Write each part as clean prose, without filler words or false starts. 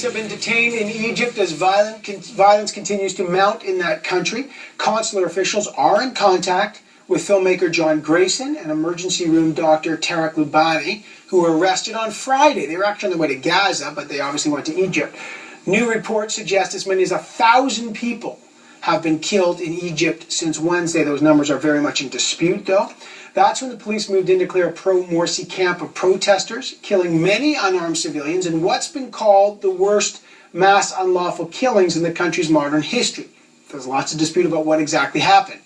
Syrians have been detained in Egypt as violence continues to mount in that country. Consular officials are in contact with filmmaker John Grayson and emergency room doctor Tarek Loubani, who were arrested on Friday. They were actually on their way to Gaza, but they obviously went to Egypt. New reports suggest as many as 1,000 people have been killed in Egypt since Wednesday. Those numbers are very much in dispute, though. That's when the police moved in to clear a pro-Morsi camp of protesters, killing many unarmed civilians in what's been called the worst mass unlawful killings in the country's modern history. There's lots of dispute about what exactly happened.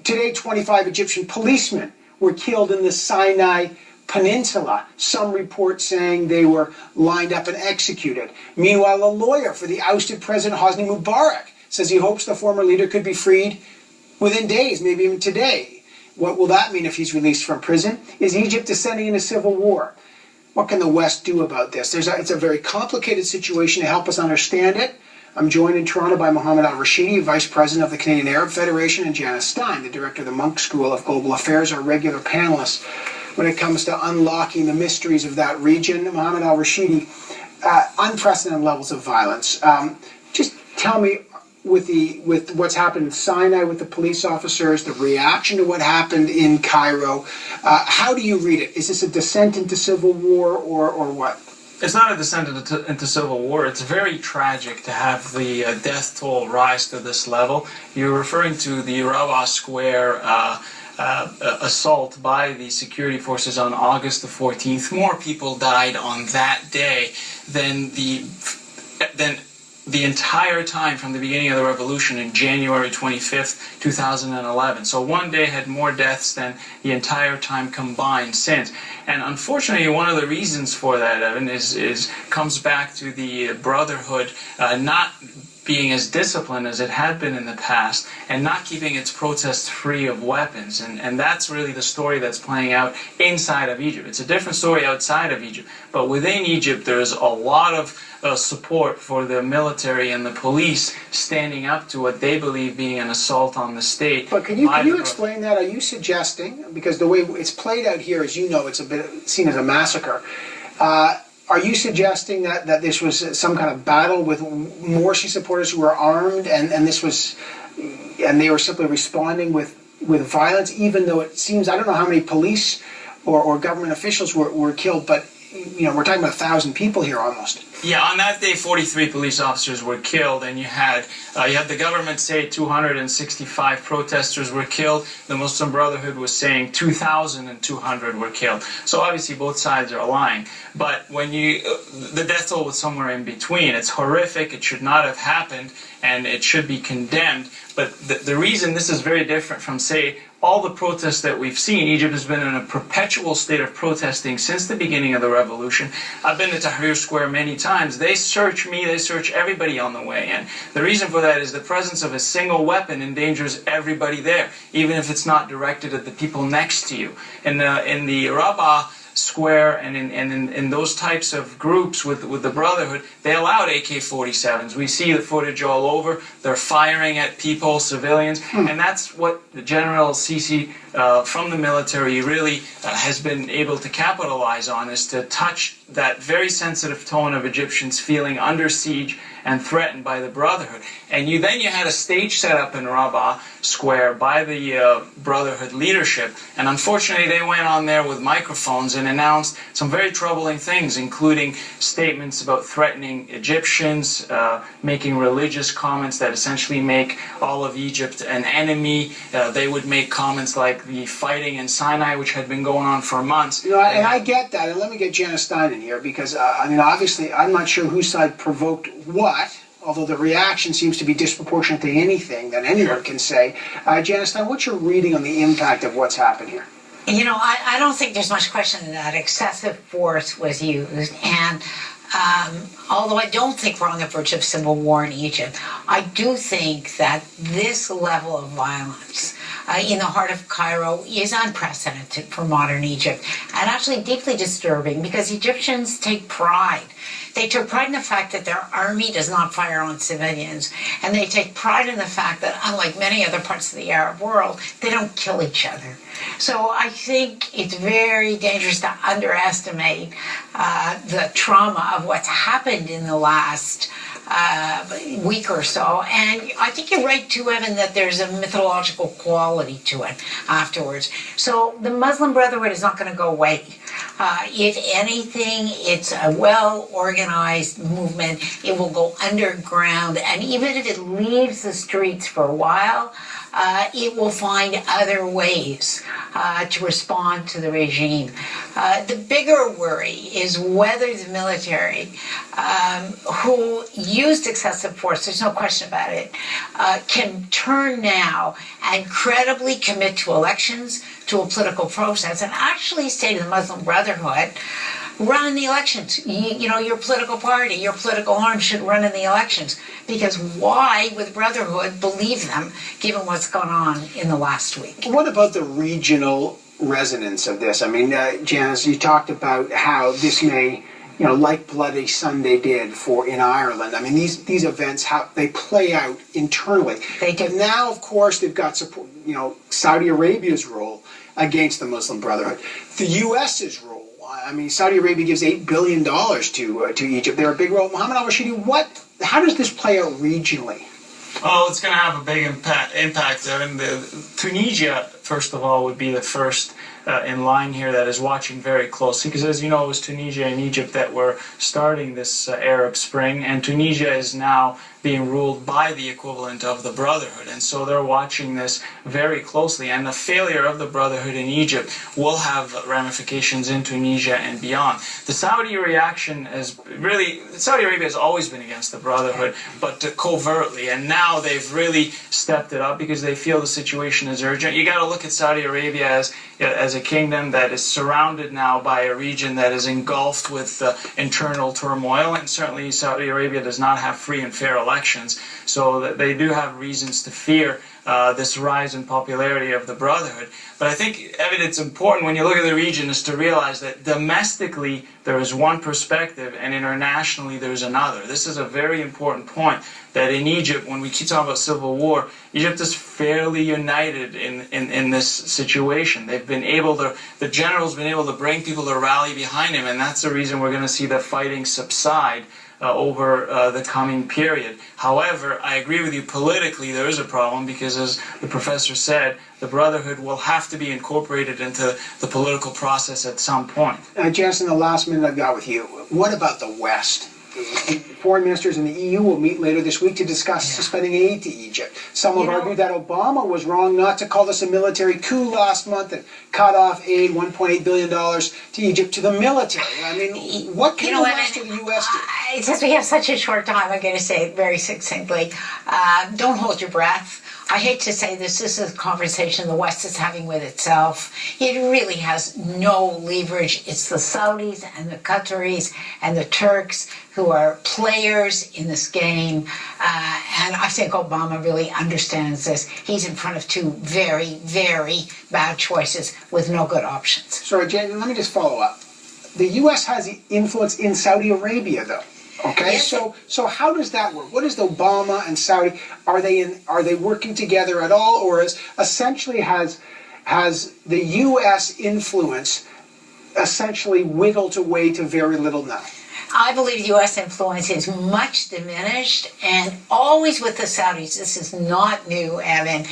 Today, 25 Egyptian policemen were killed in the Sinai Peninsula. Some reports saying they were lined up and executed. Meanwhile, a lawyer for the ousted President Hosni Mubarak says he hopes the former leader could be freed within days, maybe even today. What will that mean if he's released from prison? Is Egypt descending into civil war? What can the West do about this? It's a very complicated situation. To help us understand it, I'm joined in Toronto by Mohamed El Rashidy, Vice President of the Canadian Arab Federation, and Janice Stein, the Director of the Munk School of Global Affairs, our regular panelists when it comes to unlocking the mysteries of that region. Mohamed El Rashidy, unprecedented levels of violence. Just tell me, with what's happened in Sinai with the police officers, the reaction to what happened in Cairo, how do you read it? Is this a descent into civil war or what? It's not a descent into civil war. It's very tragic to have the death toll rise to this level. You're referring to the Rabaa Square assault by the security forces on August the 14th. More people died on that day than the entire time from the beginning of the revolution in January 25th, 2011. So one day had more deaths than the entire time combined since. And unfortunately, one of the reasons for that, Evan, comes back to the Brotherhood not being as disciplined as it had been in the past and not keeping its protests free of weapons. And that's really the story that's playing out inside of Egypt. It's a different story outside of Egypt. But within Egypt, there's a lot of support for the military and the police standing up to what they believe being an assault on the state. But can you explain that? Are you suggesting, because the way it's played out here, as you know, it's a bit seen as a massacre, are you suggesting that this was some kind of battle with Morsi supporters who were armed and they were simply responding with violence, even though it seems, I don't know how many police or government officials were killed, but we're talking about 1,000 people here almost. Yeah, on that day, 43 police officers were killed, and you had the government say 265 protesters were killed. The Muslim Brotherhood was saying 2,200 were killed. So obviously both sides are lying. But when the death toll was somewhere in between. It's horrific. It should not have happened, and it should be condemned. But the reason this is very different from, say, all the protests that we've seen, Egypt has been in a perpetual state of protesting since the beginning of the revolution. I've been to Tahrir Square many times. They search me, they search everybody on the way in. The reason for that is the presence of a single weapon endangers everybody there, even if it's not directed at the people next to you. In the Rabaa Square and in those types of groups with the Brotherhood, they allowed AK-47s. We see the footage all over. They're firing at people, civilians, and that's what the General Sisi from the military really has been able to capitalize on, is to touch that very sensitive tone of Egyptians feeling under siege and threatened by the Brotherhood. And then you had a stage set up in Rabaa Square by the Brotherhood leadership, and unfortunately they went on there with microphones and announced some very troubling things, including statements about threatening Egyptians, making religious comments that essentially make all of Egypt an enemy. They would make comments like the fighting in Sinai, which had been going on for months. And I get that, and let me get Janice Stein in here, because obviously I'm not sure whose side provoked what, although the reaction seems to be disproportionate to anything that anyone can say. Janice Stein, what's your reading on the impact of what's happened here? I don't think there's much question that excessive force was used, and although I don't think we're on the verge of civil war in Egypt, I do think that this level of violence in the heart of Cairo is unprecedented for modern Egypt, and actually deeply disturbing, because Egyptians take pride. They took pride in the fact that their army does not fire on civilians, and they take pride in the fact that, unlike many other parts of the Arab world, they don't kill each other. So I think it's very dangerous to underestimate the trauma of what's happened in the last week or so. And I think you're right too, Evan, that there's a mythological quality to it afterwards. So the Muslim Brotherhood is not going to go away. If anything, it's a well-organized movement. It will go underground, and even if it leaves the streets for a while, it will find other ways to respond to the regime. The bigger worry is whether the military, who used excessive force, there's no question about it, can turn now and credibly commit to elections, to a political process, and actually say to the Muslim Brotherhood, run in the elections. You know, your political party, your political arm should run in the elections. Because why would Brotherhood believe them, given what's gone on in the last week? What about the regional resonance of this? I mean, Janice, you talked about how this may, you know, like Bloody Sunday did in Ireland. I mean, these events, how they play out internally. They do. But now, of course, they've got support, you know, Saudi Arabia's role against the Muslim Brotherhood. The U.S.'s role. I mean, Saudi Arabia gives $8 billion to Egypt. They're a big role. Mohamed El Rashidy, how does this play out regionally? Oh, it's going to have a big impact. I mean, Tunisia, first of all, would be the first in line here that is watching very closely, because as you know, it was Tunisia and Egypt that were starting this Arab Spring, and Tunisia is now being ruled by the equivalent of the Brotherhood, and so they're watching this very closely, and the failure of the Brotherhood in Egypt will have ramifications in Tunisia and beyond. The Saudi reaction is really, Saudi Arabia has always been against the Brotherhood, but covertly, and now they've really stepped it up because they feel the situation is urgent. You got to look at Saudi Arabia as a kingdom that is surrounded now by a region that is engulfed with internal turmoil, and certainly Saudi Arabia does not have free and fair elections, so that they do have reasons to fear this rise in popularity of the Brotherhood. But I think, Evan, it's important when you look at the region is to realize that domestically there is one perspective and internationally there's another. This is a very important point, that in Egypt, when we keep talking about civil war, Egypt is fairly united in this situation. They've been able to, the general's been able to bring people to rally behind him, and that's the reason we're going to see the fighting subside over the coming period. However, I agree with you, politically there is a problem, because as the professor said, the Brotherhood will have to be incorporated into the political process at some point. Janice, in the last minute I've got with you, what about the West? Foreign ministers in the EU will meet later this week to discuss suspending aid to Egypt. Some have argued that Obama was wrong not to call this a military coup last month and cut off aid, $1.8 billion to Egypt, to the military. I mean, what can the West or the U.S. do? Since we have such a short time, I'm going to say it very succinctly. Don't hold your breath. I hate to say this is a conversation the West is having with itself. It really has no leverage. It's the Saudis and the Qataris and the Turks who are players in this game. And I think Obama really understands this. He's in front of two very, very bad choices with no good options. Sorry, Jen, let me just follow up. The U.S. has influence in Saudi Arabia, though. Okay, yes. So how does that work? What is the Obama and Saudi? Are they working together at all, or is essentially has the U.S. influence essentially whittled away to very little now? I believe the U.S. influence is much diminished, and always with the Saudis. This is not new, Evan.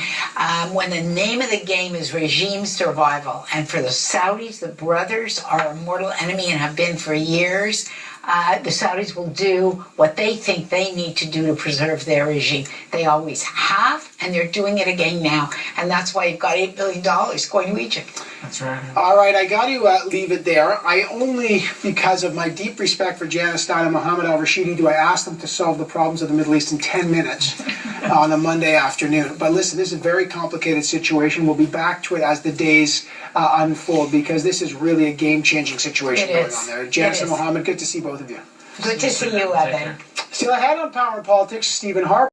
When the name of the game is regime survival, and for the Saudis, the brothers are a mortal enemy and have been for years. The Saudis will do what they think they need to do to preserve their regime. They always have, and they're doing it again now. And that's why you've got $8 billion going to Egypt. That's right. All right, I got to leave it there. I only, because of my deep respect for Janice Stein and Mohamed El Rashidy, do I ask them to solve the problems of the Middle East in 10 minutes on a Monday afternoon. But listen, this is a very complicated situation. We'll be back to it as the days unfold, because this is really a game-changing situation going on there. Janice and Mohamed, good to see both of you. Good to see you, Evan. Still ahead on Power Politics, Stephen Harper.